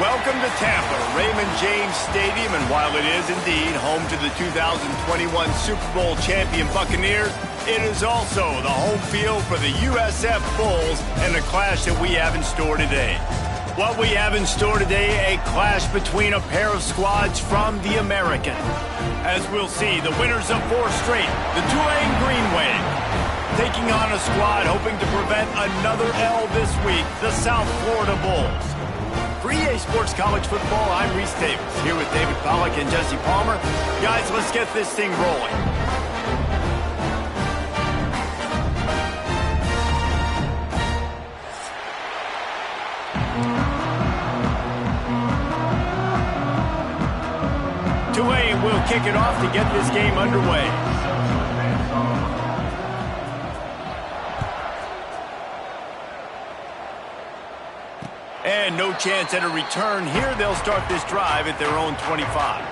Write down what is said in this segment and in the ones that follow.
Welcome to Tampa, Raymond James Stadium, and while it is indeed home to the 2021 Super Bowl champion Buccaneers, it is also the home field for the USF Bulls and the clash that we have in store today. What we have in store today, a clash between a pair of squads from the American. As we'll see, the winners of 4 straight, the Tulane Green Wave, taking on a squad hoping to prevent another L this week, the South Florida Bulls. For EA Sports College Football, I'm Reese Davis, here with David Pollack and Jesse Palmer. Guys, let's get this thing rolling. Tulane will kick it off to get this game underway. And no chance at a return here. They'll start this drive at their own 25.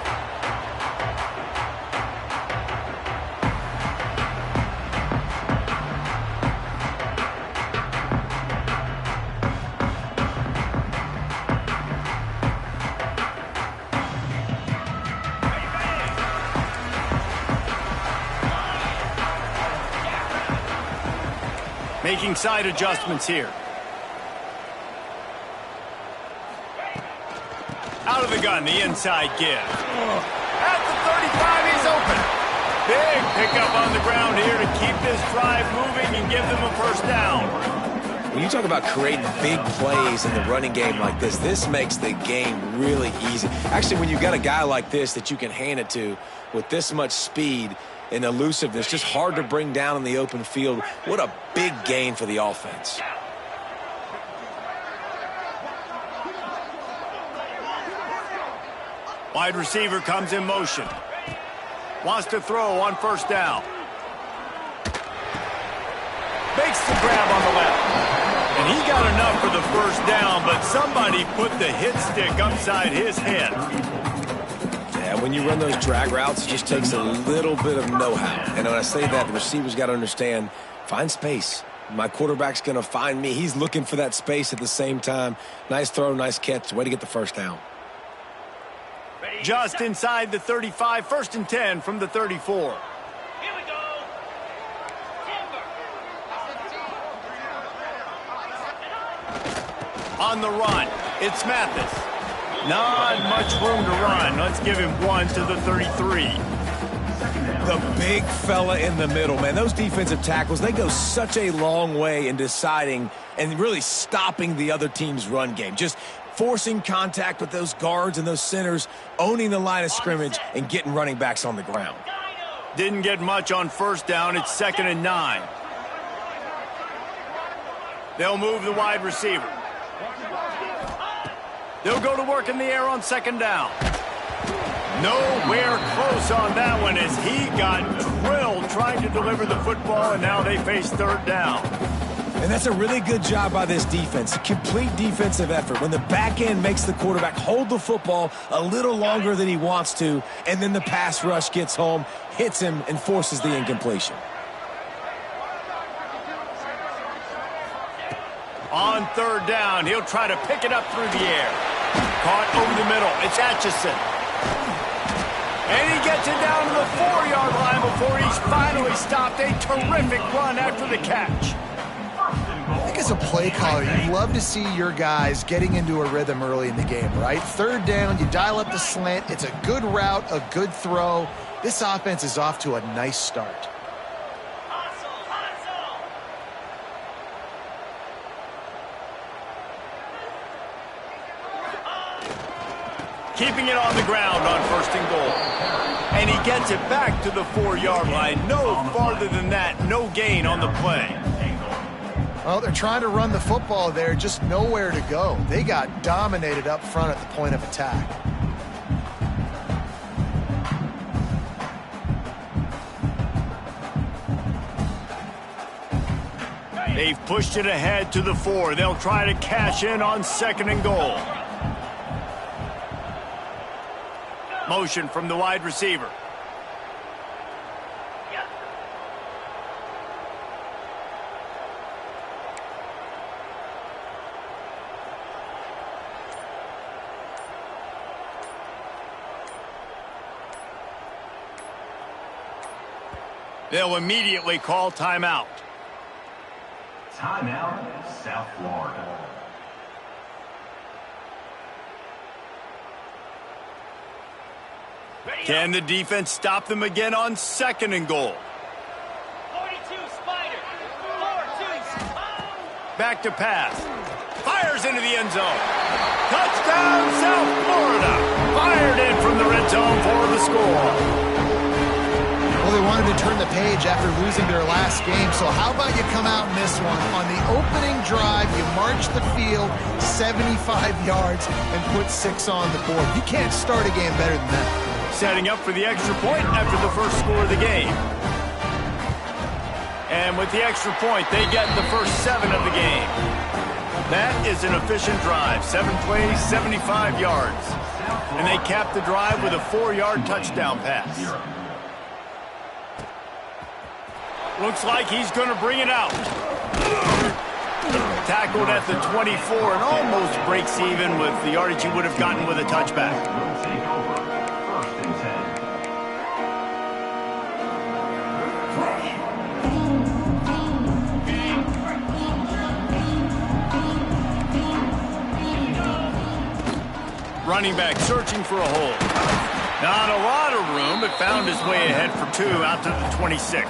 Making side adjustments here. Out of the gun, the inside give. At the 35, he's open. Big pickup on the ground here to keep this drive moving and give them a first down. When you talk about creating big plays in the running game like this makes the game really easy. Actually, when you've got a guy like this that you can hand it to with this much speed and elusiveness, just hard to bring down in the open field, what a big gain for the offense. Wide receiver comes in motion. Wants to throw on first down. Makes the grab on the left. And he got enough for the first down, but somebody put the hit stick upside his head. Yeah, when you run those drag routes, it just takes a little bit of know-how. And when I say that, the receiver's got to understand, find space. My quarterback's going to find me. He's looking for that space at the same time. Nice throw, nice catch. Way to get the first down. Just inside the 35, 1st and 10 from the 34. Here we go. On the run, it's Mathis. Not much room to run. Let's give him one to the 33. The big fella in the middle, man. Those defensive tackles, they go such a long way in deciding and really stopping the other team's run game. Just forcing contact with those guards and those centers, owning the line of scrimmage, and getting running backs on the ground. Didn't get much on first down. It's 2nd and 9. They'll move the wide receiver. They'll go to work in the air on 2nd down. Nowhere close on that one as he got drilled trying to deliver the football, and now they face 3rd down. And that's a really good job by this defense. A complete defensive effort. When the back end makes the quarterback hold the football a little longer than he wants to, and then the pass rush gets home, hits him, and forces the incompletion. On 3rd down, he'll try to pick it up through the air. Caught over the middle. It's Atchison. And he gets it down to the 4-yard line before he's finally stopped. A terrific run after the catch. I think as a play caller, you love to see your guys getting into a rhythm early in the game, right? 3rd down, you dial up the slant. It's a good route, a good throw. This offense is off to a nice start. Keeping it on the ground on 1st and goal. And he gets it back to the 4-yard line. No farther than that. No gain on the play. Well, they're trying to run the football there, just nowhere to go. They got dominated up front at the point of attack. They've pushed it ahead to the 4. They'll try to cash in on 2nd and goal. Motion from the wide receiver. They'll immediately call timeout. Timeout, South Florida. Can the defense stop them again on 2nd and goal? 42 Spider. 4-2. Back to pass. Fires into the end zone. Touchdown, South Florida. Fired in from the red zone for the score. Well, they wanted to turn the page after losing their last game, so how about you come out in this one? On the opening drive, you march the field 75 yards and put 6 on the board. You can't start a game better than that. Setting up for the extra point after the first score of the game. And with the extra point, they get the first 7 of the game. That is an efficient drive. 7 plays, 75 yards. And they cap the drive with a 4-yard touchdown pass. Looks like he's going to bring it out. Tackled at the 24 and almost breaks even with the yardage he would have gotten with a touchback. Running back searching for a hole. Not a lot of room, but found his way ahead for 2 out to the 26.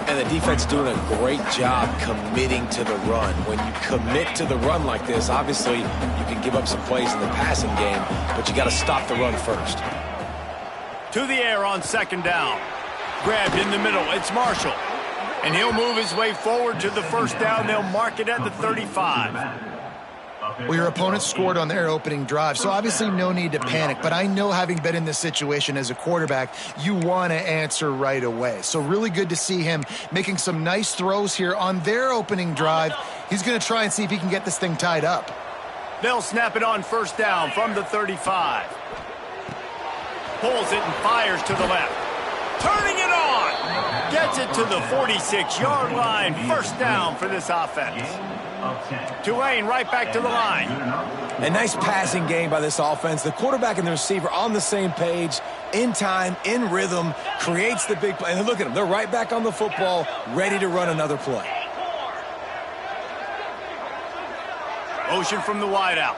And the defense doing a great job committing to the run. When you commit to the run like this, obviously you can give up some plays in the passing game, but you got to stop the run first. To the air on 2nd down. Grabbed in the middle. It's Marshall. And he'll move his way forward to the first down. They'll mark it at the 35. Well, your opponent scored on their opening drive, so obviously no need to panic. But I know, having been in this situation as a quarterback, you want to answer right away. So really good to see him making some nice throws here on their opening drive. He's going to try and see if he can get this thing tied up. They'll snap it on 1st down from the 35. Pulls it and fires to the left. Turning it on. Gets it to the 46-yard line. 1st down for this offense. Tulane right back to the line. A nice passing game by this offense. The quarterback and the receiver on the same page, in time, in rhythm, creates the big play. And look at them. They're right back on the football, ready to run another play. Motion from the wideout.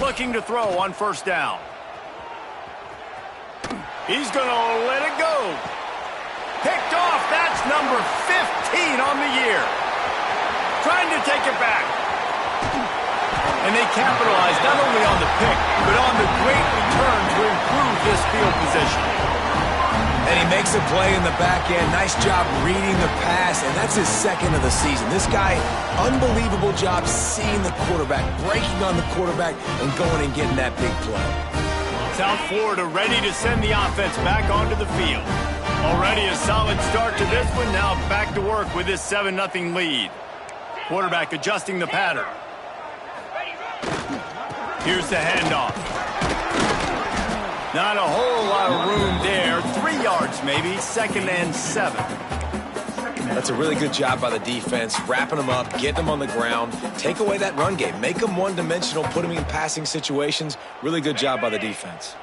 Looking to throw on 1st down. He's going to let it go. Picked off. That's number 15 on the year. Trying to take it back. And they capitalize not only on the pick, but on the great return to improve this field position. And he makes a play in the back end. Nice job reading the pass, and that's his 2nd of the season. This guy, unbelievable job seeing the quarterback, breaking on the quarterback, and going and getting that big play. South Florida ready to send the offense back onto the field. Already a solid start to this one. Now back to work with this 7-0 lead. Quarterback adjusting the pattern. Here's the handoff. Not a whole lot of room there. 3 yards maybe. 2nd and 7. That's a really good job by the defense, wrapping them up, getting them on the ground, take away that run game, make them one-dimensional, put them in passing situations. Really good job by the defense.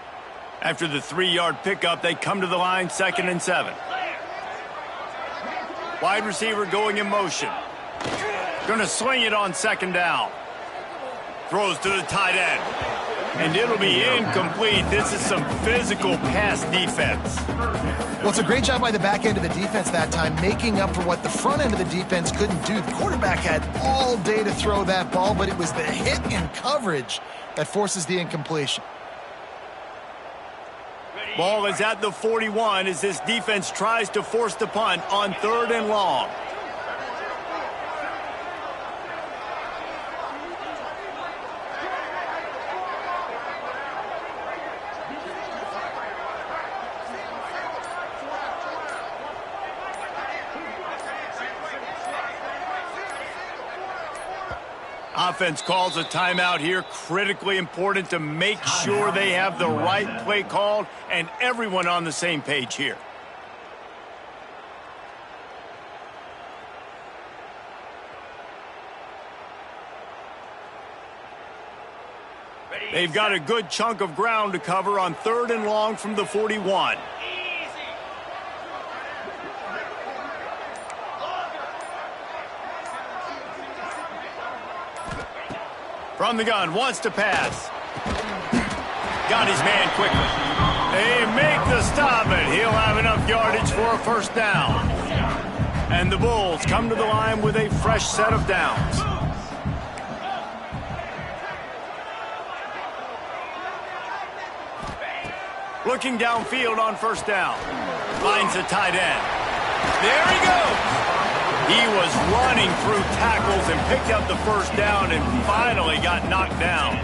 After the 3-yard pickup, they come to the line, 2nd and 7. Wide receiver going in motion. Going to swing it on 2nd down. Throws to the tight end. And it'll be incomplete. This is some physical pass defense. Well, it's a great job by the back end of the defense that time, making up for what the front end of the defense couldn't do. The quarterback had all day to throw that ball, but it was the hit in coverage that forces the incompletion. Ball is at the 41 as this defense tries to force the punt on 3rd and long. Offense calls a timeout here. Critically important to make sure they have the right play called and everyone on the same page here. They've got a good chunk of ground to cover on 3rd and long from the 41. From the gun, wants to pass. Got his man quickly. They make the stop, and he'll have enough yardage for a first down. And the Bulls come to the line with a fresh set of downs. Looking downfield on first down. Finds a tight end. There he goes. He was running through tackles and picked up the first down and finally got knocked down.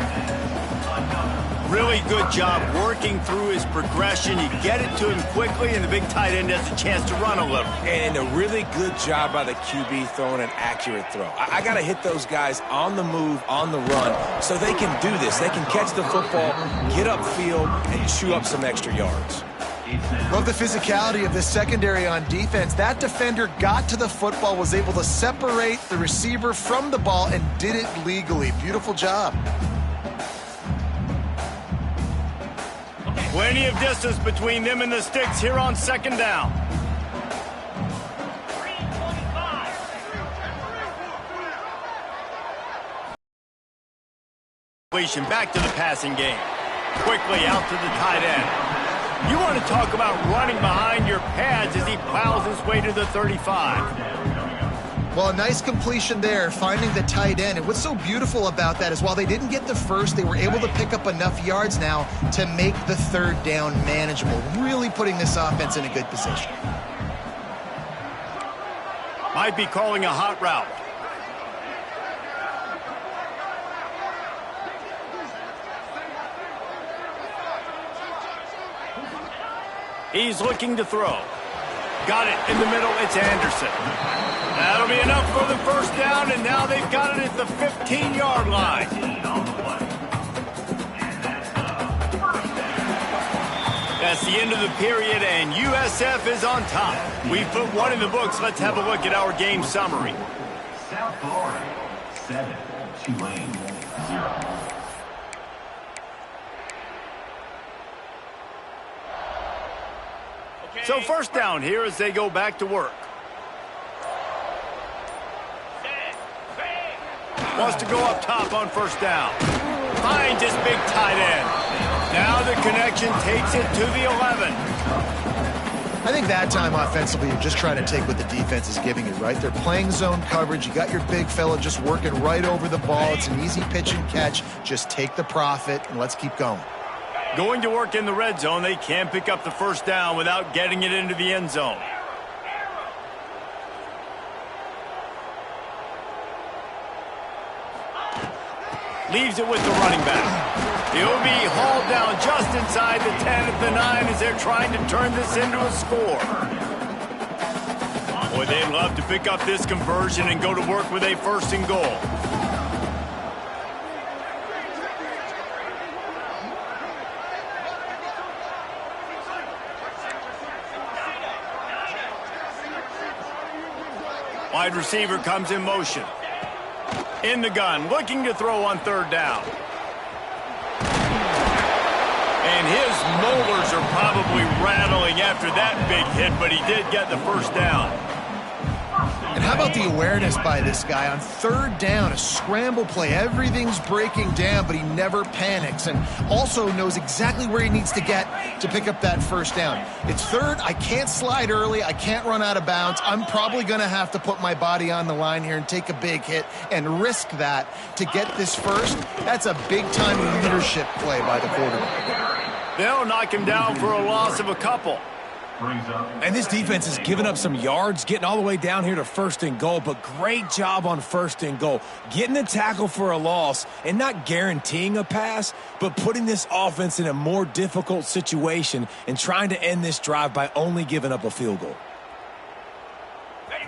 Really good job working through his progression. You get it to him quickly, and the big tight end has a chance to run a little. And a really good job by the QB throwing an accurate throw. I got to hit those guys on the move, on the run, so they can do this. They can catch the football, get upfield, and chew up some extra yards. Love the physicality of this secondary on defense. That defender got to the football, was able to separate the receiver from the ball, and did it legally. Beautiful job. Plenty of distance between them and the sticks here on second down. Back to the passing game. Quickly out to the tight end. You want to talk about running behind your pads as he plows his way to the 35. Well, a nice completion there, finding the tight end. And what's so beautiful about that is while they didn't get the first, they were able to pick up enough yards now to make the 3rd down manageable, really putting this offense in a good position. Might be calling a hot route. He's looking to throw. Got it in the middle. It's Anderson. That'll be enough for the first down, and now they've got it at the 15-yard line. That's the end of the period, and USF is on top. We've put one in the books. Let's have a look at our game summary. South Florida, 7, Tulane, 0. So first down here as they go back to work. Wants to go up top on first down. Finds his big tight end. Now the connection takes it to the 11. I think that time offensively, you're just trying to take what the defense is giving you, right? They're playing zone coverage. You got your big fella just working right over the ball. It's an easy pitch and catch. Just take the profit and let's keep going. Going to work in the red zone. They can't pick up the first down without getting it into the end zone. Leaves it with the running back. He'll be hauled down just inside the 10 at the 9 as they're trying to turn this into a score. Boy, they'd love to pick up this conversion and go to work with a 1st and goal. Wide receiver comes in motion. In the gun, looking to throw on 3rd down. And his molars are probably rattling after that big hit, but he did get the first down. And how about the awareness by this guy on 3rd down, a scramble play. Everything's breaking down, but he never panics and also knows exactly where he needs to get to pick up that first down. It's 3rd. I can't slide early. I can't run out of bounds. I'm probably going to have to put my body on the line here and take a big hit and risk that to get this first. That's a big-time leadership play by the quarterback. They'll knock him down for a loss of a couple. And this defense has given up some yards, getting all the way down here to 1st and goal, but great job on 1st and goal. Getting the tackle for a loss and not guaranteeing a pass, but putting this offense in a more difficult situation and trying to end this drive by only giving up a field goal.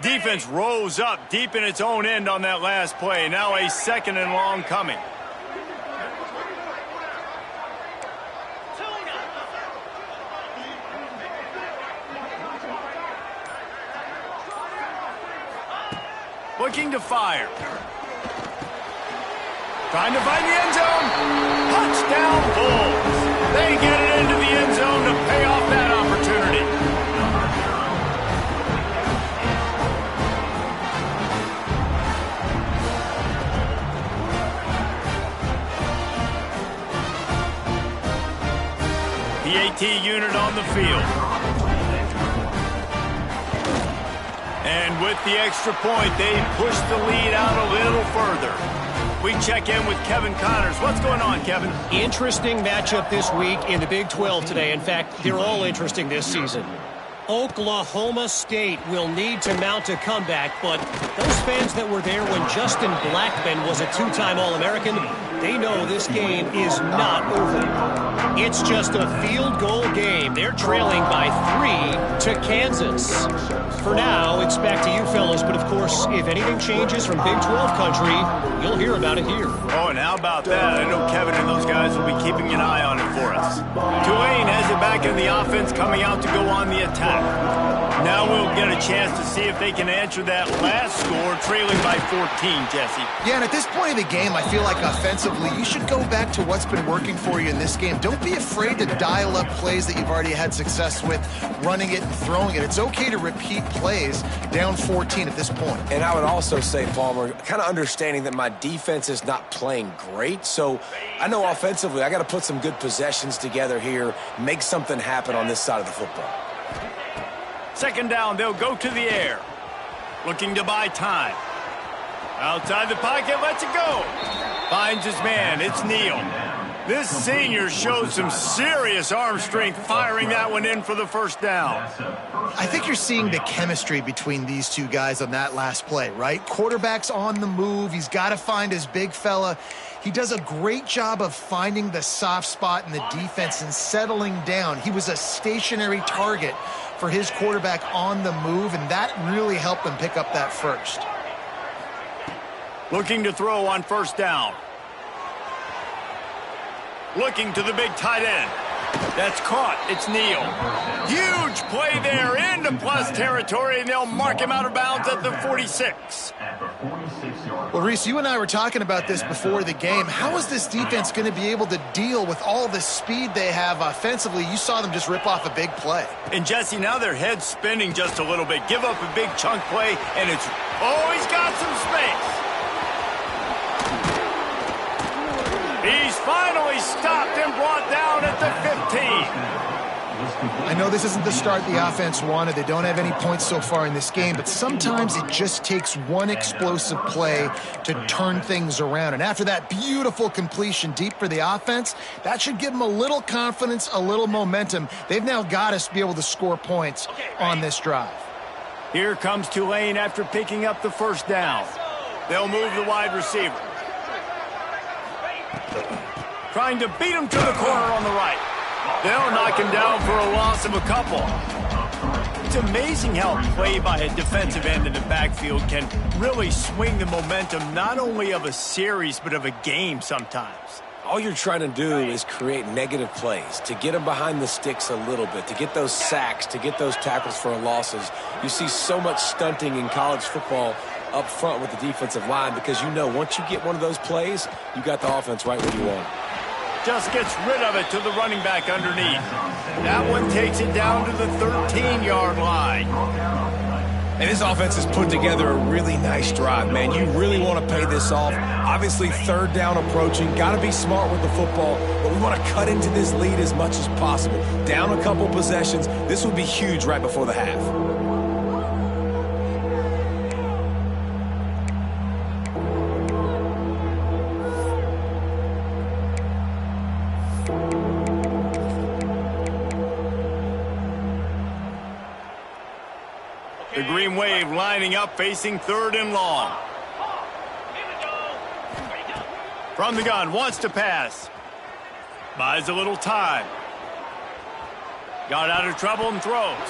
Defense rose up deep in its own end on that last play. Now a 2nd and long coming. Looking to fire. Trying to find the end zone. down Bulls. They get it into the end zone to pay off that opportunity. The AT unit on the field. And with the extra point, they push the lead out a little further. We check in with Kevin Connors. What's going on, Kevin? Interesting matchup this week in the Big 12 today. In fact, they're all interesting this season. Oklahoma State will need to mount a comeback, but those fans that were there when Justin Blackmon was a two-time All-American, they know this game is not over. It's just a field goal game. They're trailing by 3 to Kansas. For now, it's back to you fellas, but of course, if anything changes from Big 12 country, you'll hear about it here. Oh, and how about that? I know Kevin and those guys will be keeping an eye on it for us. Tulane has it back in the offense, coming out to go on the attack. Now we'll get a chance to see if they can answer that last score, trailing by 14, Jesse. Yeah, and at this point of the game, I feel like offensively, you should go back to what's been working for you in this game. Don't be afraid to dial up plays that you've already had success with, running it and throwing it. It's okay to repeat plays down 14 at this point. And I would also say, Palmer, kind of understanding that my defense is not playing great, so I know offensively I got to put some good possessions together here, make something happen on this side of the football. Second down, they'll go to the air. Looking to buy time. Outside the pocket, lets it go. Finds his man, it's Neal. This senior shows some serious arm strength, firing that one in for the first down. I think you're seeing the chemistry between these two guys on that last play, right? Quarterback's on the move. He's got to find his big fella. He does a great job of finding the soft spot in the defense and settling down. He was a stationary target for his quarterback on the move, and that really helped them pick up that first. Looking to throw on first down. Looking to the big tight end. That's caught. It's Neal. Huge play there into plus territory, and they'll mark him out of bounds at the 46. Well, Reese, you and I were talking about this before the game. How is this defense going to be able to deal with all the speed they have offensively? You saw them just rip off a big play. And, Jesse, now their head's spinning just a little bit. Give up a big chunk play, and it's... Oh, he's got some space. He's finally stopped and brought down at the 15. I know this isn't the start the offense wanted. They don't have any points so far in this game, but sometimes it just takes one explosive play to turn things around. And after that beautiful completion deep for the offense, that should give them a little confidence, a little momentum. They've now got us to be able to score points on this drive. Here comes Tulane after picking up the first down. They'll move the wide receiver. Trying to beat him to the corner on the right. They'll knock him down for a loss of a couple. It's amazing how play by a defensive end in the backfield can really swing the momentum not only of a series but of a game sometimes. All you're trying to do is create negative plays, to get them behind the sticks a little bit, to get those sacks, to get those tackles for losses. You see so much stunting in college football up front with the defensive line because you know once you get one of those plays, you got the offense right where you want it. Just gets rid of it to the running back underneath. That one takes it down to the 13-yard line. And this offense has put together a really nice drive, man. You really want to pay this off. Obviously, third down approaching. Got to be smart with the football, but we want to cut into this lead as much as possible. Down a couple possessions. This would be huge right before the half. The Green Wave lining up, facing third and long. From the gun, wants to pass. Buys a little time. Got out of trouble and throws.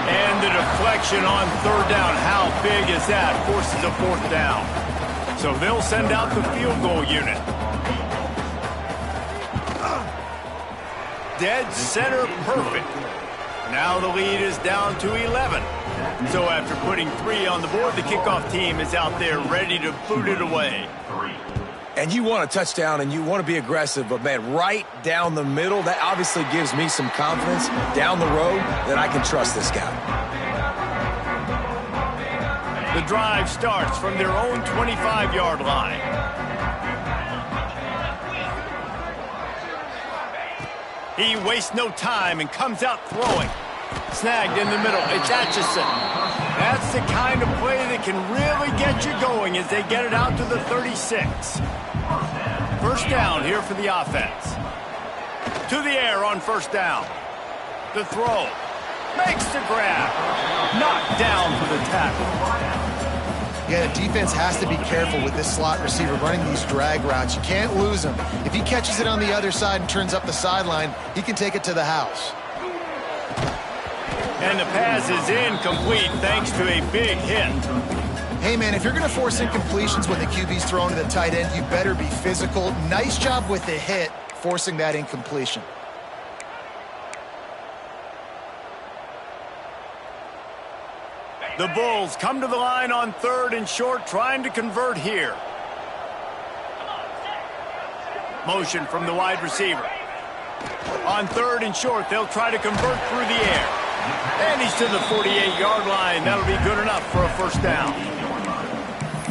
And the deflection on third down. How big is that? Forces a fourth down. So they'll send out the field goal unit. Dead center perfect. Now the lead is down to 11. So after putting 3 on the board, the kickoff team is out there ready to boot it away. And you want a touchdown and you want to be aggressive, but, man, right down the middle, that obviously gives me some confidence down the road that I can trust this guy. The drive starts from their own 25-yard line. He wastes no time and comes out throwing. Snagged in the middle. It's Atchison. That's the kind of play that can really get you going as they get it out to the 36. First down here for the offense. To the air on first down. The throw. Makes the grab. Knocked down for the tackle. Yeah, the defense has to be careful with this slot receiver running these drag routes. You can't lose him. If he catches it on the other side and turns up the sideline, he can take it to the house. And the pass is incomplete thanks to a big hit. Hey, man, if you're going to force incompletions when the QB's thrown to the tight end, you better be physical. Nice job with the hit, forcing that incompletion. The Bulls come to the line on 3rd and short, trying to convert here. Motion from the wide receiver. On 3rd and short, they'll try to convert through the air. And he's to the 48-yard line. That'll be good enough for a first down.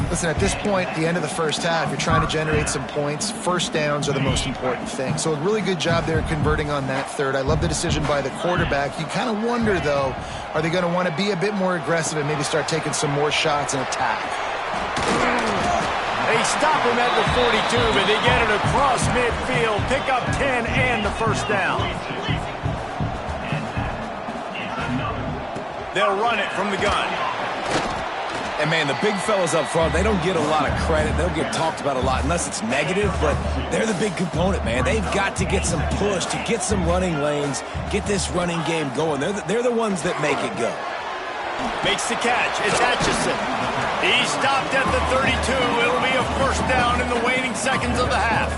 Listen, at this point, the end of the first half, you're trying to generate some points. First downs are the most important thing. So a really good job there converting on that 3rd. I love the decision by the quarterback. You kind of wonder, though, are they going to want to be a bit more aggressive and maybe start taking some more shots and attack? They stop him at the 42, but they get it across midfield. Pick up 10 and the first down. They'll run it from the gun. And, man, the big fellas up front, they don't get a lot of credit. They'll get talked about a lot unless it's negative, but they're the big component, man. They've got to get some push, to get some running lanes, get this running game going. They're the ones that make it go. Makes the catch. It's Atchison. He stopped at the 32. It'll be a first down in the waning seconds of the half.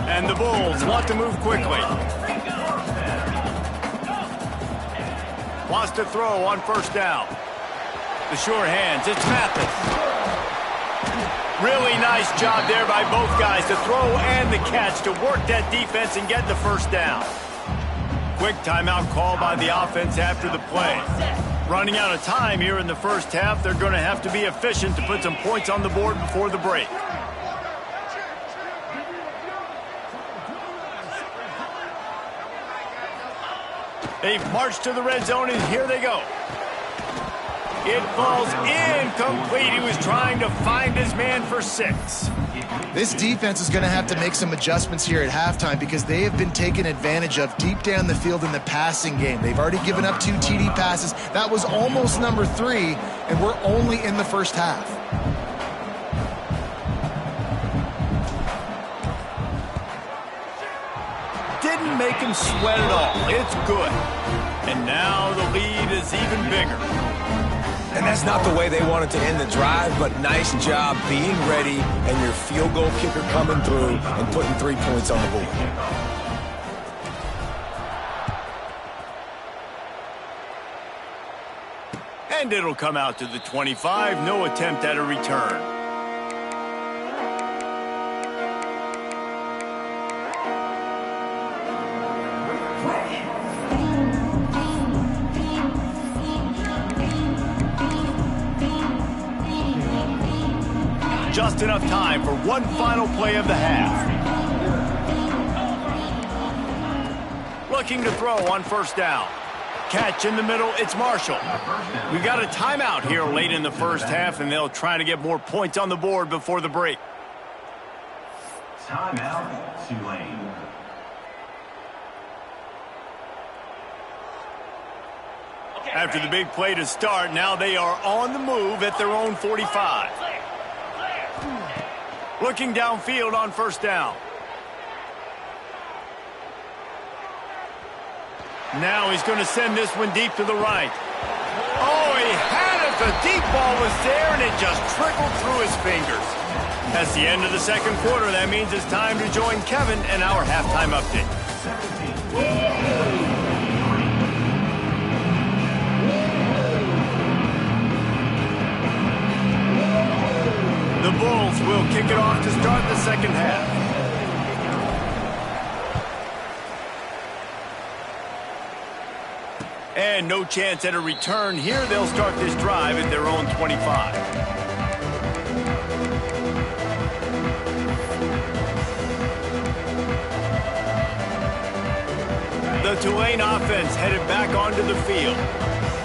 And the Bulls want to move quickly. Wants to throw on first down. The sure hands, it's Mathis. Really nice job there by both guys, the throw and the catch to work that defense and get the first down. Quick timeout call by the offense after the play. Running out of time here in the first half, they're going to have to be efficient to put some points on the board before the break. They've marched to the red zone, and here they go. It falls incomplete. He was trying to find his man for 6. This defense is going to have to make some adjustments here at halftime because they have been taken advantage of deep down the field in the passing game. They've already given up 2 TD passes. That was almost number 3, and we're only in the first half. Didn't make him sweat at all. It's good. And now the lead is even bigger. And that's not the way they wanted to end the drive, but nice job being ready and your field goal kicker coming through and putting 3 points on the board. And it'll come out to the 25. No attempt at a return. Just enough time for one final play of the half. Looking to throw on first down. Catch in the middle, it's Marshall. We've got a timeout here late in the first half, and they'll try to get more points on the board before the break. Timeout, Tulane. After the big play to start, now they are on the move at their own 45. Looking downfield on first down. Now he's going to send this one deep to the right. Oh, he had it. The deep ball was there, and it just trickled through his fingers. That's the end of the second quarter. That means it's time to join Kevin and our halftime update. The The Bulls will kick it off to start the second half. And no chance at a return here. They'll start this drive at their own 25. The Tulane offense headed back onto the field.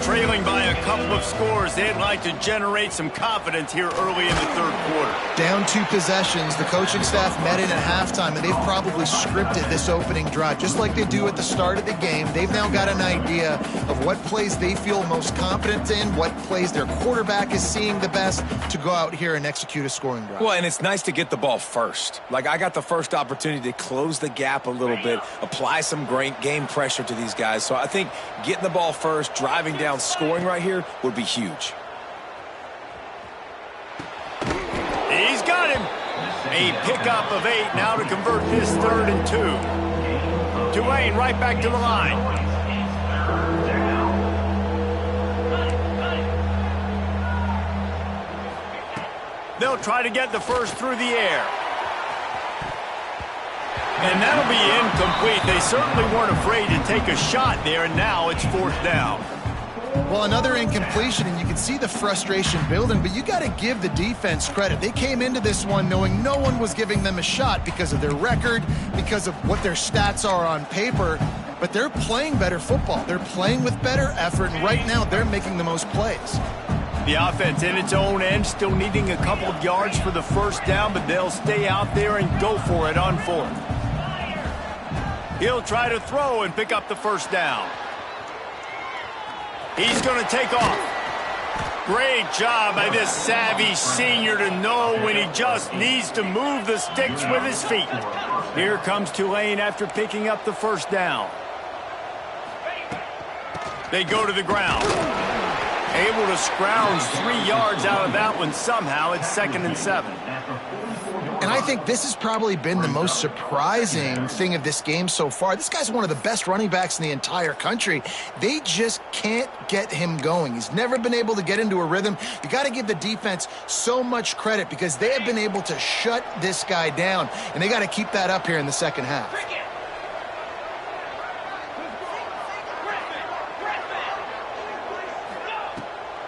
Trailing by a couple of scores, they'd like to generate some confidence here early in the third quarter. Down 2 possessions, the coaching staff met in at halftime, and they've probably scripted this opening drive, just like they do at the start of the game. They've now got an idea of what plays they feel most confident in, what plays their quarterback is seeing the best to go out here and execute a scoring drive. Well, and it's nice to get the ball first. Like, I got the first opportunity to close the gap a little bit, apply some great game pressure to these guys. So I think getting the ball first, driving down, scoring right here would be huge. He's got him. A pickup of 8 now to convert this 3rd and 2. Tulane right back to the line. They'll try to get the first through the air. And that'll be incomplete. They certainly weren't afraid to take a shot there, and now it's 4th down. Well, another incompletion, and you can see the frustration building, but you got to give the defense credit. They came into this one knowing no one was giving them a shot because of their record, because of what their stats are on paper, but they're playing better football. They're playing with better effort, and right now they're making the most plays. The offense in its own end, still needing a couple of yards for the first down, but they'll stay out there and go for it on 4th. He'll try to throw and pick up the first down. He's going to take off. Great job by this savvy senior to know when he just needs to move the sticks with his feet. Here comes Tulane after picking up the first down. They go to the ground. Able to scrounge 3 yards out of that one somehow. It's 2nd and 7. And I think this has probably been the most surprising thing of this game so far. This guy's one of the best running backs in the entire country. They just can't get him going. He's never been able to get into a rhythm. You got to give the defense so much credit because they have been able to shut this guy down, and they got to keep that up here in the second half.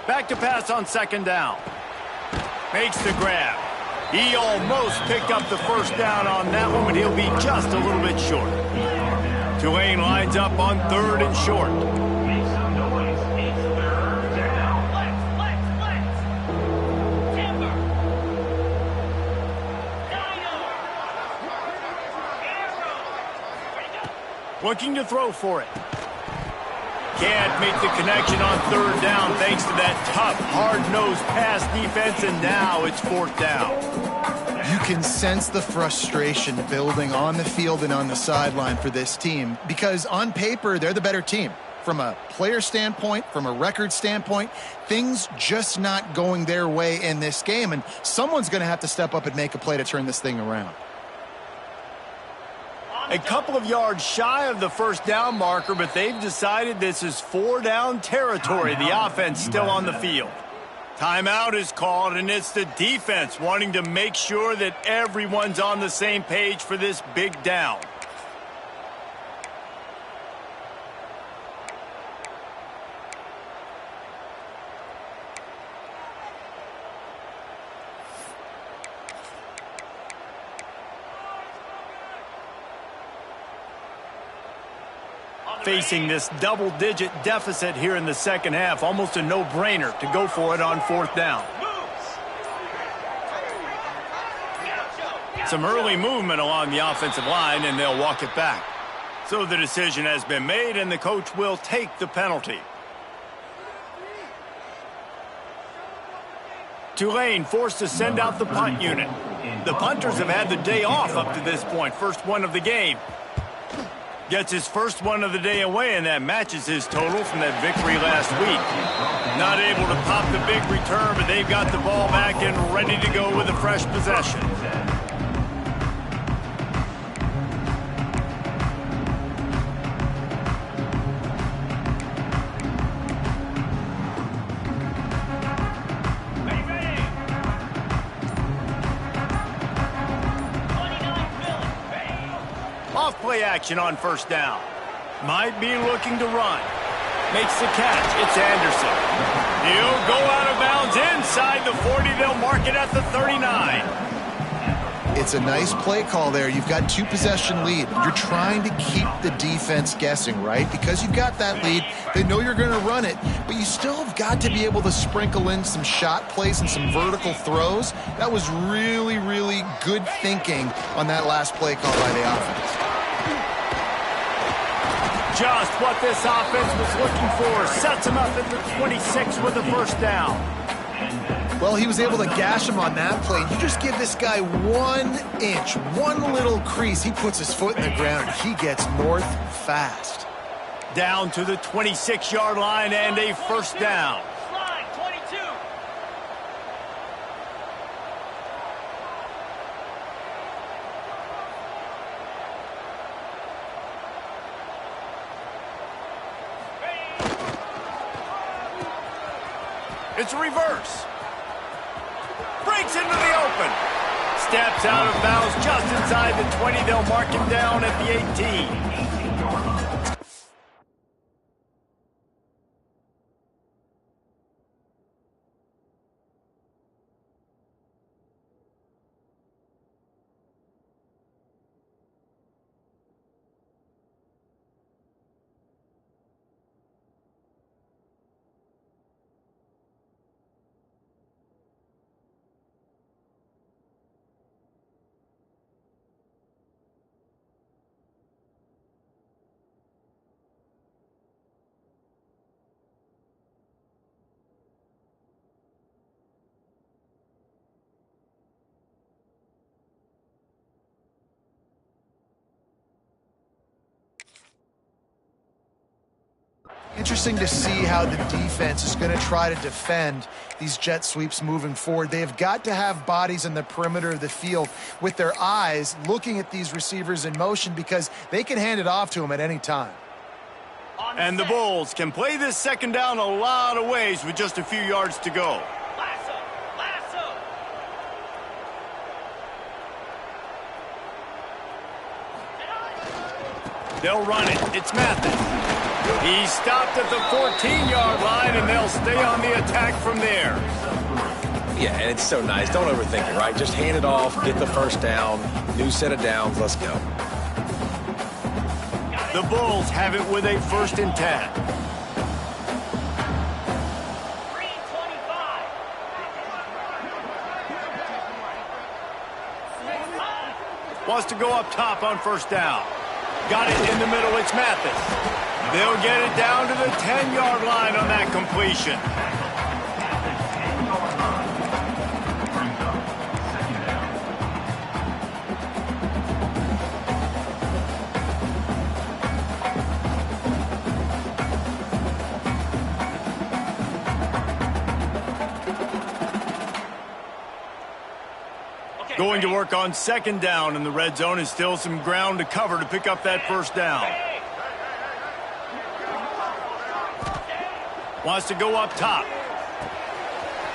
Back to pass on 2nd down. Makes the grab. He almost picked up the first down on that one, but he'll be just a little bit short. Tulane lines up on 3rd and short. Make some noise. It's 3rd down. Looking to throw for it. Can't make the connection on 3rd down thanks to that tough, hard-nosed pass defense, and now it's 4th down. You can sense the frustration building on the field and on the sideline for this team because on paper, they're the better team. From a player standpoint, from a record standpoint, things just not going their way in this game, and someone's going to have to step up and make a play to turn this thing around. A couple of yards shy of the first down marker, but they've decided this is 4-down territory. The offense still on the field. Timeout is called, and it's the defense wanting to make sure that everyone's on the same page for this big down. Facing this double-digit deficit here in the second half, almost a no-brainer to go for it on 4th down. Some early movement along the offensive line, and they'll walk it back. So the decision has been made, and the coach will take the penalty. Tulane forced to send out the punt unit. The punters have had the day off up to this point, first one of the game. Gets his first one of the day away, and that matches his total from that victory last week. Not able to pop the big return, but they've got the ball back and ready to go with a fresh possession. action on first down. Might be looking to run. Makes the catch. It's Anderson. He'll go out of bounds inside the 40. They'll mark it at the 39. It's a nice play call there. You've got 2-possession lead. You're trying to keep the defense guessing, right? Because you've got that lead, they know you're going to run it, but you still have got to be able to sprinkle in some shot plays and some vertical throws. That was really, really good thinking on that last play call by the offense. Just what this offense was looking for. Sets him up at the 26 with a first down. Well, he was able to gash him on that play. You just give this guy 1 inch, one little crease. He puts his foot in the ground. He gets north fast. Down to the 26-yard line and a first down. Slide, 22. It's a reverse. Breaks into the open. Steps out of bounds just inside the 20. They'll mark him down at the 18. Interesting to see how the defense is going to try to defend these jet sweeps moving forward. They have got to have bodies in the perimeter of the field with their eyes looking at these receivers in motion because they can hand it off to them at any time. And the Bulls can play this second down a lot of ways with just a few yards to go. Lasso, lasso. They'll run it. It's Mathis. He stopped at the 14-yard line, and they'll stay on the attack from there. Yeah, and it's so nice. Don't overthink it, right? Just hand it off, get the first down, new set of downs, let's go. The Bulls have it with a 1st and 10. 325. Wants to go up top on first down. Got it in the middle. It's Mathis. They'll get it down to the 10-yard line on that completion. Going to work on second down in the red zone, and still some ground to cover to pick up that first down. Wants to go up top.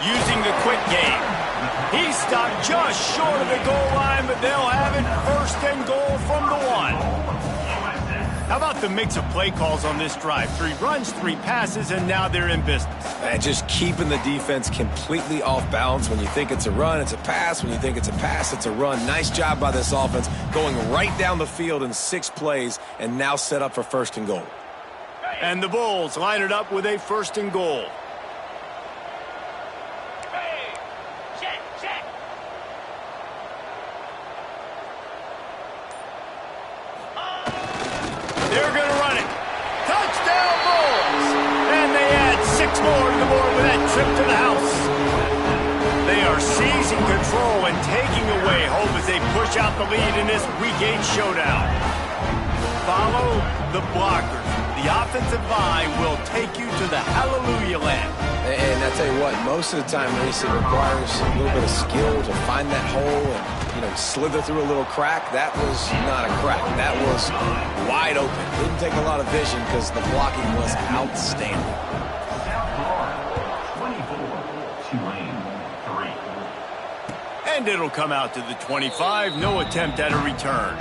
Using the quick game. He stopped just short of the goal line, but they'll have it 1st and goal from the 1. How about the mix of play calls on this drive? 3 runs, 3 passes, and now they're in business. And just keeping the defense completely off balance. When you think it's a run, it's a pass. When you think it's a pass, it's a run. Nice job by this offense going right down the field in 6 plays and now set up for 1st and goal. And the Bulls line it up with a 1st and goal. Check, check. They're going to run it. Touchdown, Bulls! And they add 6 more to the board with that trip to the house. They are seizing control and taking away hope as they push out the lead in this Week 8 showdown. Follow the blockers. The offensive line will take you to the hallelujah land. And I tell you what, most of the time, Reese, it requires a little bit of skill to find that hole and, slither through a little crack. That was not a crack. That was wide open. Didn't take a lot of vision because the blocking was outstanding. 24, Tulane 3. And it'll come out to the 25. No attempt at a return.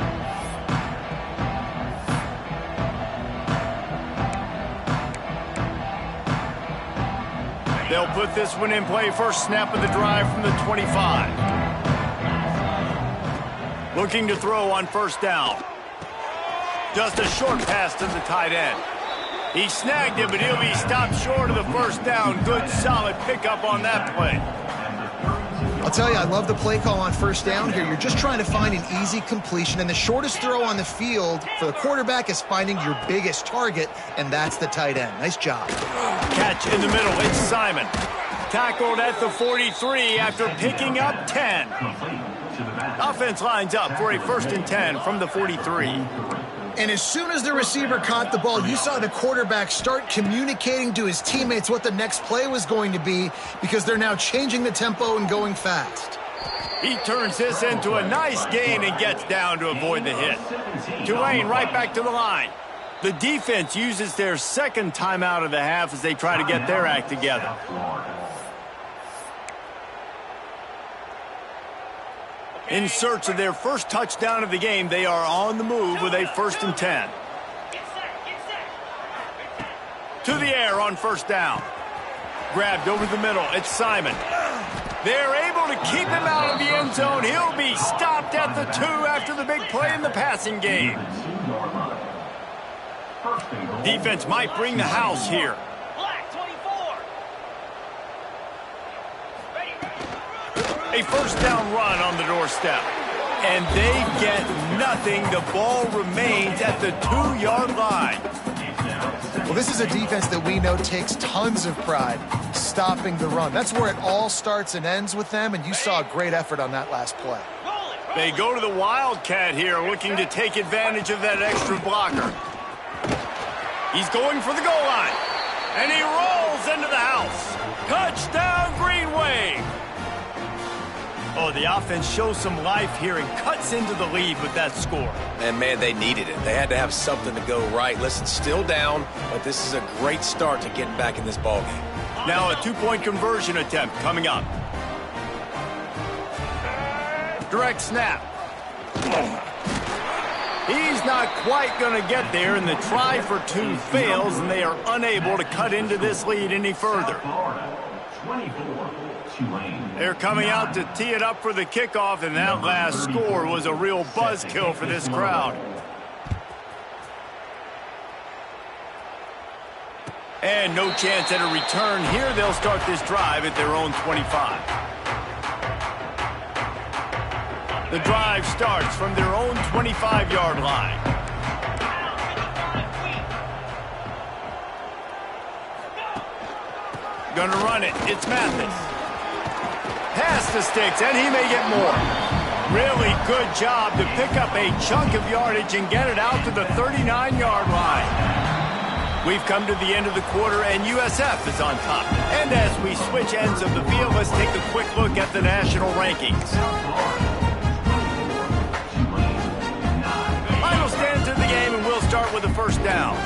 They'll put this one in play. First snap of the drive from the 25. Looking to throw on first down. Just a short pass to the tight end. He snagged it, but he'll be stopped short of the first down. Good, solid pickup on that play. I'll tell you, I love the play call on first down here. You're just trying to find an easy completion, and the shortest throw on the field for the quarterback is finding your biggest target, and that's the tight end. Nice job. Catch in the middle. It's Simon. Tackled at the 43 after picking up 10. Offense lines up for a 1st and 10 from the 43. And as soon as the receiver caught the ball, you saw the quarterback start communicating to his teammates what the next play was going to be, because they're now changing the tempo and going fast. He turns this into a nice gain and gets down to avoid the hit. Tulane right back to the line. The defense uses their second timeout of the half as they try to get their act together. In search of their first touchdown of the game, they are on the move with a 1st and 10. To the air on first down. Grabbed over the middle. It's Simon. They're able to keep him out of the end zone. He'll be stopped at the 2 after the big play in the passing game. Defense might bring the house here. A first down run on the doorstep. And they get nothing. The ball remains at the 2-yard line. Well, this is a defense that we know takes tons of pride stopping the run. That's where it all starts and ends with them, and you saw a great effort on that last play. They go to the Wildcat here, looking to take advantage of that extra blocker. He's going for the goal line. And he rolls into the house. Touchdown, Green Wave. Oh, the offense shows some life here and cuts into the lead with that score. And, man, they needed it. They had to have something to go right. Listen, still down, but this is a great start to getting back in this ballgame. Now a 2-point conversion attempt coming up. Direct snap. He's not quite going to get there, and the try for 2 fails, and they are unable to cut into this lead any further. They're coming out to tee it up for the kickoff, and that last score was a real buzzkill for this crowd. And no chance at a return here. They'll start this drive at their own 25. The drive starts from their own 25-yard line. Gonna run it. It's Mathis. Pass the sticks, and he may get more. Really good job to pick up a chunk of yardage and get it out to the 39-yard line. We've come to the end of the quarter, and USF is on top. And as we switch ends of the field, let's take a quick look at the national rankings. Final stands of the game, and we'll start with the first down.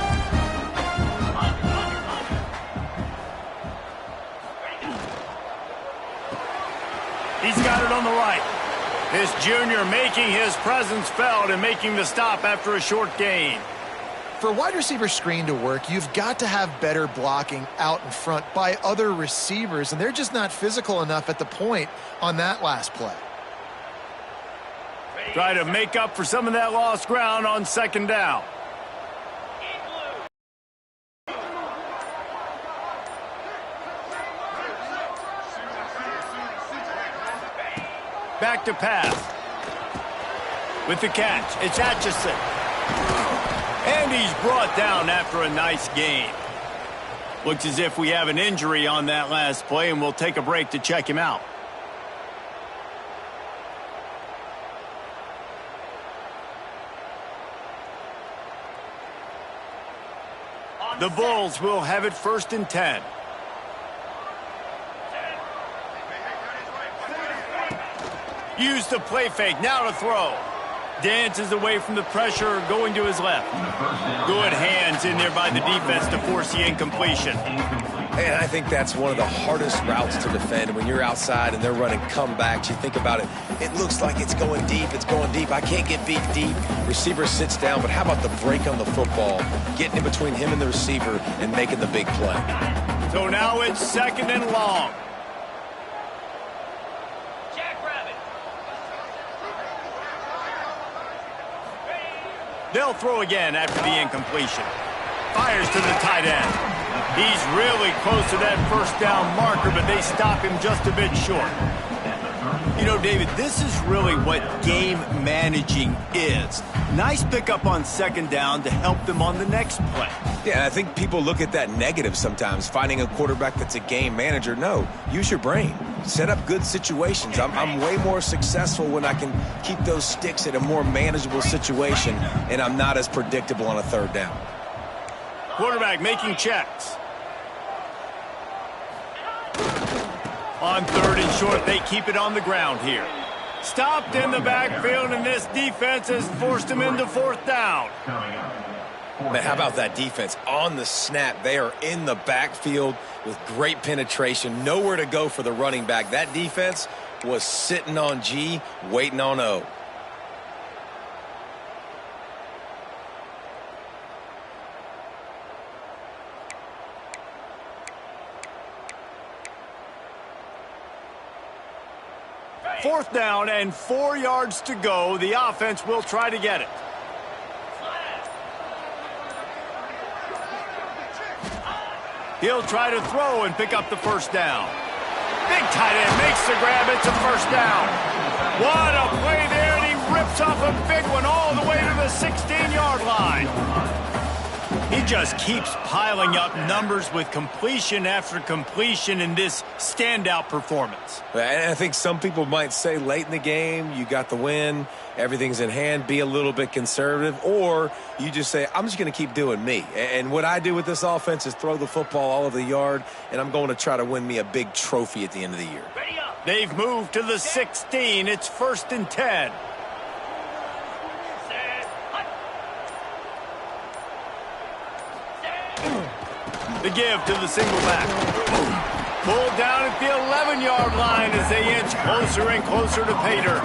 He's got it on the right. This junior making his presence felt and making the stop after a short gain. For a wide receiver screen to work, you've got to have better blocking out in front by other receivers, and they're just not physical enough at the point on that last play. Try to make up for some of that lost ground on second down. Back to pass. With the catch, it's Atchison. And he's brought down after a nice gain. Looks as if we have an injury on that last play, and we'll take a break to check him out. The Bulls will have it 1st and 10. Use the play fake, now to throw. Dances away from the pressure, going to his left. Good hands in there by the defense to force the incompletion. And I think that's one of the hardest routes to defend. When you're outside and they're running comebacks, you think about it, it looks like it's going deep, I can't get beat deep. Receiver sits down, but how about the break on the football, getting in between him and the receiver and making the big play? So now it's 2nd and long. Jackrabbit. They'll throw again after the incompletion. Fires to the tight end. He's really close to that first down marker, but they stop him just a bit short. You know, David, this is really what game managing is. Nice pickup on 2nd down to help them on the next play. Yeah, I think people look at that negative sometimes, finding a quarterback that's a game manager. No, use your brain. Set up good situations. I'm way more successful when I can keep those sticks at a more manageable situation, and I'm not as predictable on a 3rd down. Quarterback making checks. On 3rd and short, they keep it on the ground here. Stopped in the backfield, and this defense has forced him into 4th down. Man, how about that defense? On the snap, they are in the backfield with great penetration. Nowhere to go for the running back. That defense was sitting on G, waiting on O. Fourth down and 4 yards to go. The offense will try to get it. He'll try to throw and pick up the first down. Big tight end makes the grab. It's a first down. What a play there, and he rips off a big one all the way to the 16-yard line. He just keeps piling up numbers with completion after completion in this standout performance. And I think some people might say late in the game, you got the win, everything's in hand, be a little bit conservative, or you just say, I'm just going to keep doing me. And what I do with this offense is throw the football all over the yard, and I'm going to try to win me a big trophy at the end of the year. They've moved to the 16. It's 1st and 10. The give to the single back. Pulled down at the 11-yard line as they inch closer and closer to Pater.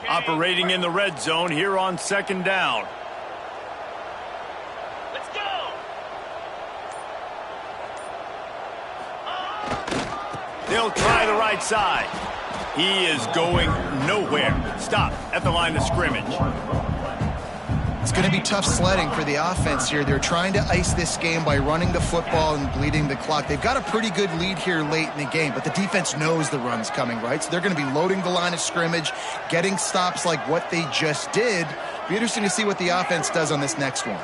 Operating in the red zone here on 2nd down. Let's go. They'll try the right side. He is going nowhere. Stop at the line of scrimmage. It's going to be tough sledding for the offense here. They're trying to ice this game by running the football and bleeding the clock. They've got a pretty good lead here late in the game, but the defense knows the run's coming, right? So they're going to be loading the line of scrimmage, getting stops like what they just did. Be interesting to see what the offense does on this next one.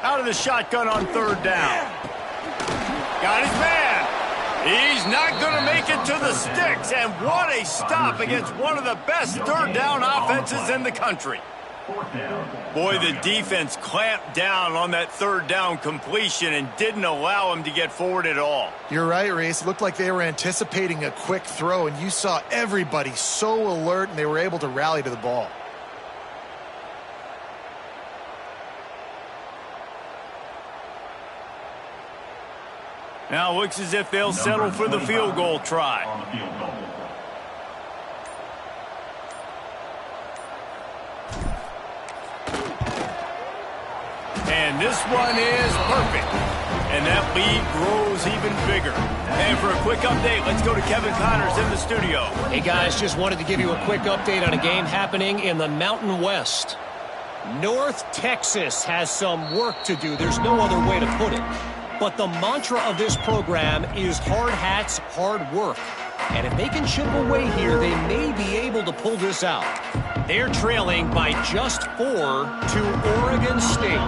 Out of the shotgun on 3rd down. Got his man. He's not going to make it to the sticks, and what a stop against one of the best 3rd down offenses in the country. Boy, the defense clamped down on that 3rd down completion and didn't allow him to get forward at all. You're right, Reese. It looked like they were anticipating a quick throw, and you saw everybody so alert, and they were able to rally to the ball. Now looks as if they'll settle for the field goal try. And this one is perfect. And that lead grows even bigger. And for a quick update, let's go to Kevin Connors in the studio. Hey, guys, just wanted to give you a quick update on a game happening in the Mountain West. North Texas has some work to do. There's no other way to put it. But the mantra of this program is hard hats, hard work. And if they can chip away here, they may be able to pull this out. They're trailing by just 4 to Oregon State.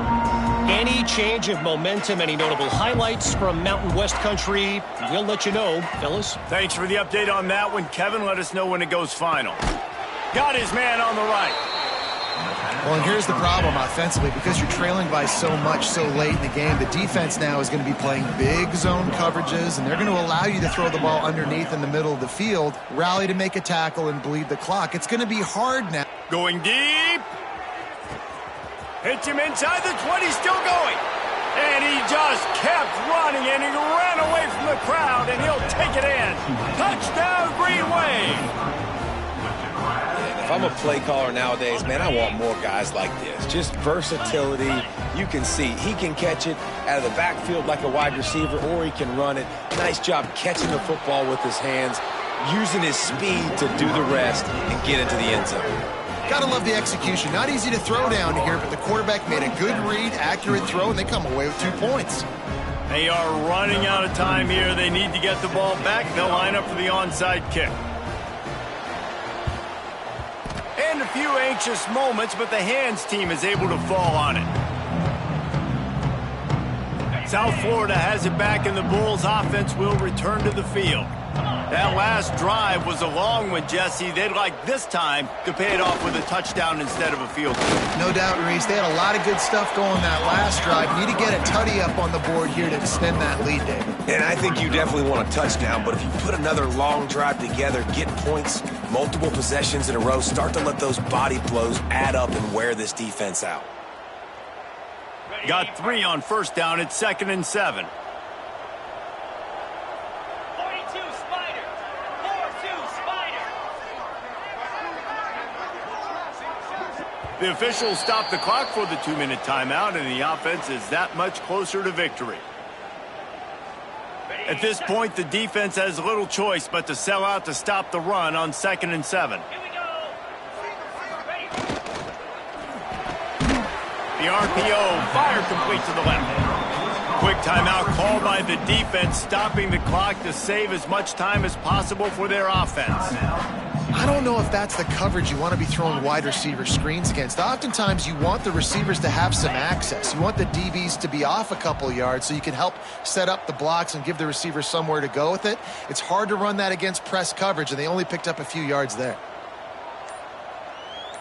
Any change of momentum, any notable highlights from Mountain West country, we'll let you know, fellas. Thanks for the update on that one, Kevin. Let us know when it goes final. Got his man on the right. Well, and here's the problem offensively. Because you're trailing by so much so late in the game, the defense now is going to be playing big zone coverages, and they're going to allow you to throw the ball underneath in the middle of the field, rally to make a tackle, and bleed the clock. It's going to be hard now. Going deep. Hits him inside the 20, still going. And he just kept running, and he ran away from the crowd, and he'll take it in. Touchdown, Green Wave. If I'm a play caller nowadays, man, I want more guys like this. Just versatility. You can see he can catch it out of the backfield like a wide receiver, or he can run it. Nice job catching the football with his hands, using his speed to do the rest and get into the end zone. Gotta love the execution. Not easy to throw down here, but the quarterback made a good read, accurate throw, and they come away with 2 points. They are running out of time here. They need to get the ball back. They'll line up for the onside kick. And a few anxious moments, but the hands team is able to fall on it. South Florida has it back, and the Bulls offense will return to the field. That last drive was a long one, Jesse. They'd like this time to pay it off with a touchdown instead of a field goal. No doubt, Reese. They had a lot of good stuff going that last drive. Need to get a tutty up on the board here to extend that lead, David. And I think you definitely want a touchdown, but if you put another long drive together, get points, multiple possessions in a row, start to let those body blows add up and wear this defense out. Got 3 on first down. It's 2nd and 7. 42 Spider. 4-2 Spider. The officials stop the clock for the 2-minute timeout, and the offense is that much closer to victory. At this point, the defense has little choice but to sell out to stop the run on 2nd and 7. Here we go. Ready. The RPO, fire complete to the left. Quick timeout called by the defense, stopping the clock to save as much time as possible for their offense. I don't know if that's the coverage you want to be throwing wide receiver screens against. Oftentimes, you want the receivers to have some access. You want the DBs to be off a couple yards so you can help set up the blocks and give the receiver somewhere to go with it. It's hard to run that against press coverage, and they only picked up a few yards there.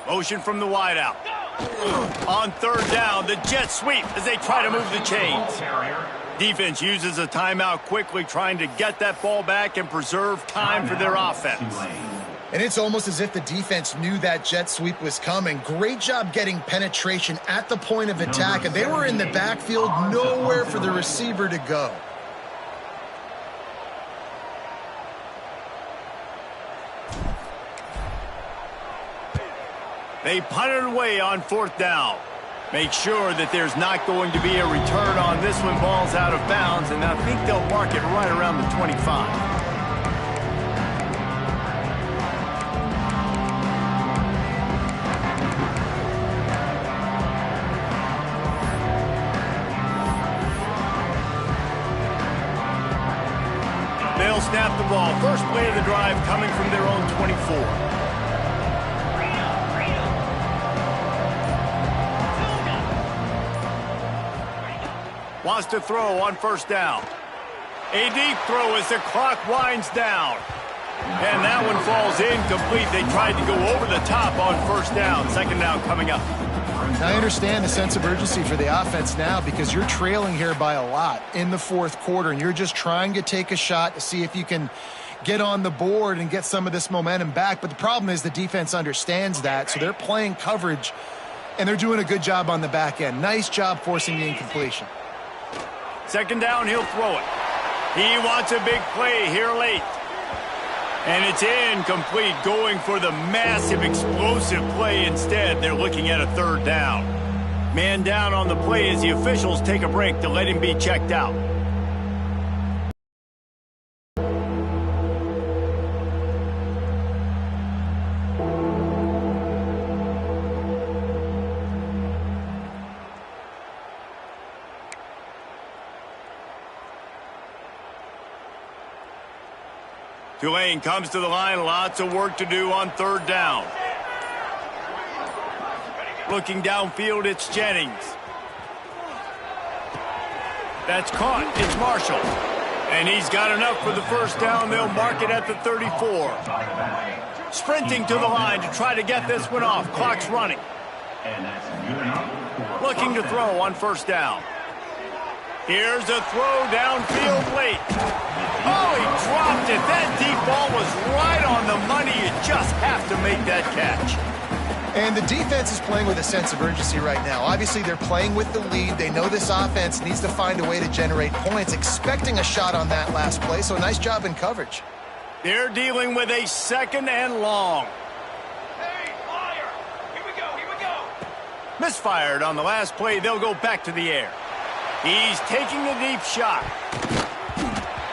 Motion from the wideout. On 3rd down, the jet sweep as they try to move the chains. Defense uses a timeout quickly, trying to get that ball back and preserve time for their offense. And it's almost as if the defense knew that jet sweep was coming. Great job getting penetration at the point of attack, and they were in the backfield, nowhere for the receiver to go. They punt it away on 4th down. Make sure that there's not going to be a return on this one. Ball's out of bounds, and I think they'll mark it right around the 25. They'll snap the ball. First play of the drive coming from their own 24. Wants to throw on 1st down. A deep throw as the clock winds down. And that one falls incomplete. They tried to go over the top on 1st down. 2nd down coming up. I understand the sense of urgency for the offense now because you're trailing here by a lot in the 4th quarter, and you're just trying to take a shot to see if you can get on the board and get some of this momentum back. But the problem is the defense understands that, so they're playing coverage, and they're doing a good job on the back end. Nice job forcing the incompletion. 2nd down, he'll throw it. He wants a big play here late. And it's incomplete, going for the massive explosive play instead. They're looking at a 3rd down. Man down on the play as the officials take a break to let him be checked out. Tulane comes to the line. Lots of work to do on 3rd down. Looking downfield, it's Jennings. That's caught. It's Marshall. And he's got enough for the 1st down. They'll mark it at the 34. Sprinting to the line to try to get this one off. Clock's running. And that's good enough. Looking to throw on first down. Here's a throw downfield late. Oh, he dropped it. That deep ball was right on the money. You just have to make that catch. And the defense is playing with a sense of urgency right now. Obviously, they're playing with the lead. They know this offense needs to find a way to generate points, expecting a shot on that last play, so nice job in coverage. They're dealing with a second and long. Hey, fire! Here we go. Misfired on the last play. They'll go back to the air. He's taking a deep shot.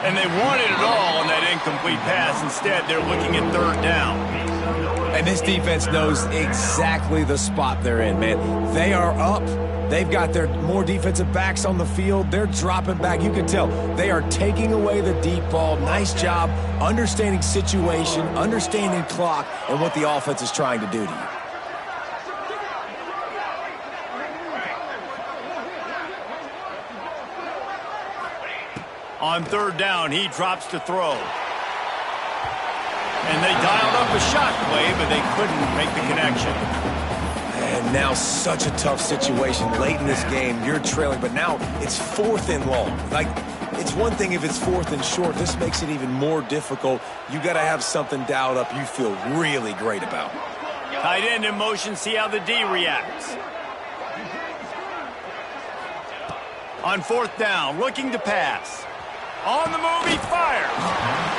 And they wanted it all on that incomplete pass. Instead, they're looking at third down. And this defense knows exactly the spot they're in, man. They are up. They've got their more defensive backs on the field. They're dropping back. You can tell they are taking away the deep ball. Nice job understanding situation, understanding clock, and what the offense is trying to do to you. On third down, he drops to throw. And they dialed up a shot play, but they couldn't make the connection. And now such a tough situation. Late in this game, you're trailing, but now it's fourth and long. Like, it's one thing if it's fourth and short. This makes it even more difficult. You got to have something dialed up you feel really great about. Tight end in motion, see how the D reacts. On fourth down, looking to pass. On the move, he fires.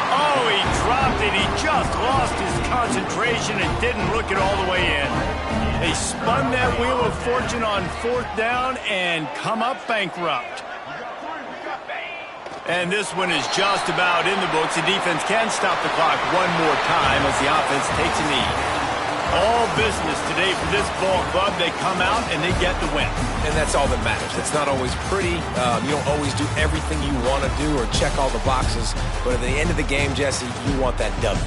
Oh, he dropped it. He just lost his concentration and didn't look it all the way in. They spun that wheel of fortune on fourth down and come up bankrupt. And this one is just about in the books. The defense can stop the clock one more time as the offense takes a knee. All business today for this ball club. They come out and they get the win. And that's all that matters. It's not always pretty. You don't always do everything you want to do or check all the boxes. But at the end of the game, Jesse, you want that W.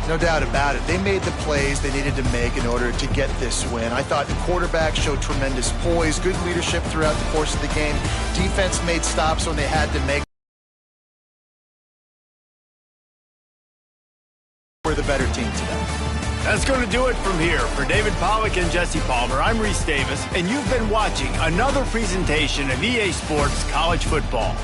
No doubt about it. They made the plays they needed to make in order to get this win. I thought the quarterback showed tremendous poise, good leadership throughout the course of the game. Defense made stops when they had to make. We're the better team today. That's going to do it from here. For David Pollack and Jesse Palmer, I'm Reese Davis, and you've been watching another presentation of EA Sports College Football.